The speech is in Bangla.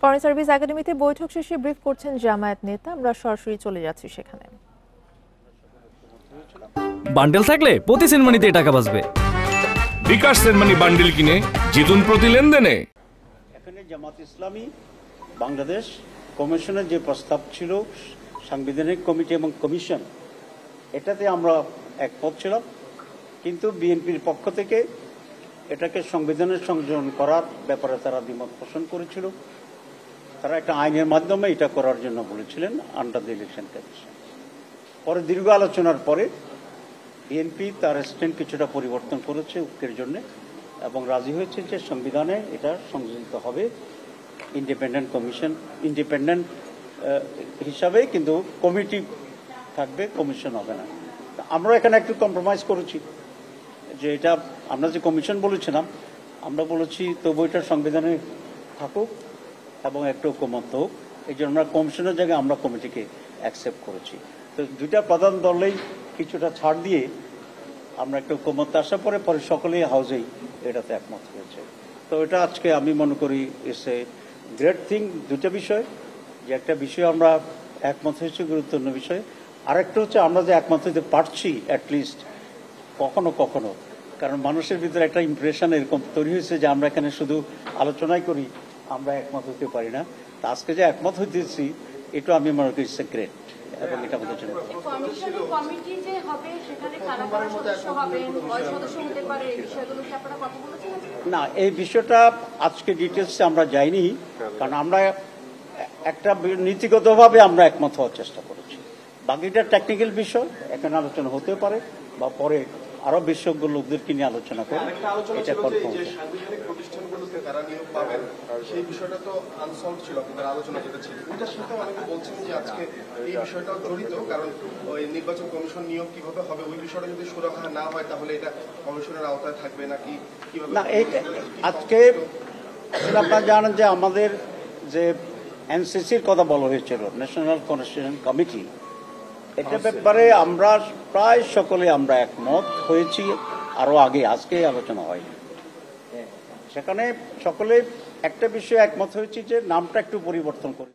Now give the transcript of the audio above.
ফরেন সার্ভিস একাডেমিতে বৈঠক শেষে ব্রিফ করছেন জামায়াত নেতা। আমরা সরাসরি চলে যাচ্ছি সেখানে। বান্ডেল থাকলে প্রতি সেনমানিতে টাকা বাঁচবে। বিকাশ সেনমানি বান্ডেল কিনে জিতুন প্রতি লেনদেনে। এখানে জামাত ইসলামী বাংলাদেশ কমিশনের যে প্রস্তাব ছিল, সাংবিধানিক কমিটি এবং কমিশন, এটাতে আমরা একমত ছিলাম, কিন্তু বিএনপির পক্ষ থেকে এটাকে সংবিধানের সংযোজন করার ব্যাপারে তারা দ্বিমত পোষণ করেছিল। তারা একটা আইনের মাধ্যমে এটা করার জন্য বলেছিলেন আন্ডার দ্য ইলেকশন কমিশন। পরে দীর্ঘ আলোচনার পরে বিএনপি তার স্ট্যান্ড কিছুটা পরিবর্তন করেছে ঐক্যের জন্য এবং রাজি হয়েছে যে সংবিধানে এটা সংযোজিত হবে ইন্ডিপেন্ডেন্ট কমিশন, ইন্ডিপেন্ডেন্ট হিসাবে, কিন্তু কমিটি থাকবে, কমিশন হবে না। আমরা এখানে একটু কম্প্রোমাইজ করেছি যে এটা আমরা যে কমিশন বলেছিলাম, আমরা বলেছি তবু এটা সংবিধানে থাকুক এবং একটু ঐকমত্য হোক। এই জন্য আমরা কমিশনের জায়গায় আমরা কমিটিকে অ্যাকসেপ্ট করেছি। তো দুইটা প্রধান দলেই কিছুটা ছাড় দিয়ে আমরা একটা ঐকমত্য আসার পরে সকলেই হাউসেই এটাতে একমত হয়েছে। তো এটা আজকে আমি মনে করি ইটস এ গ্রেট থিং। দুটো বিষয়, যে একটা বিষয় আমরা একমত হয়েছে, গুরুত্বপূর্ণ বিষয়। আরেকটা হচ্ছে আমরা যে একমত হইতে পারছি অ্যাটলিস্ট কখনো কখনো, কারণ মানুষের ভিতরে একটা ইমপ্রেশন এরকম তৈরি হয়েছে যে আমরা এখানে শুধু আলোচনাই করি, আমরা একমত হতে পারি না। তা আজকে যে একমত হইতেছি, এটা আমি মনে করি ইটস এ গ্রেট, এবং এটা আমাদের জন্য না। এই বিষয়টা আজকে ডিটেলসে আমরা যাইনি, কারণ আমরা একটা নীতিগতভাবে আমরা একমত হওয়ার চেষ্টা করেছি। বাকিটা টেকনিক্যাল বিষয়, এখানে আলোচনা হতে পারে বা পরে আরো বিশেষজ্ঞ লোকদেরকে নিয়ে আলোচনা করে এটা কনফার্ম। প্রতিষ্ঠানগুলোতে তারা নিয়োগ পাবেন সেই বিষয়টা তো আনসলভ ছিল, আপনাদের আলোচনা যেটা ছিল ওইটার সাথে অনেকে বলছেন যে আজকে এই বিষয়টাও জড়িত, কারণ ওই নির্বাচন কমিশন নিয়োগ কিভাবে হবে ওই বিষয়টা যদি সুরাহা না হয় তাহলে এটা কমিশনের আওতায় থাকবে নাকি কিভাবে না। আজকে আপনারা জানেন যে আমাদের যে এনসিসির কথা বলা হয়েছিল, ন্যাশনাল কনস্টিটিউশন কমিটি, এটা ব্যাপারে আমরা প্রায় সকলে আমরা একমত হয়েছি। আরো আগে আজকে আলোচনা হয়, সেখানে সকলে একটা বিষয়ে একমত হয়েছি যে নামটা একটু পরিবর্তন করে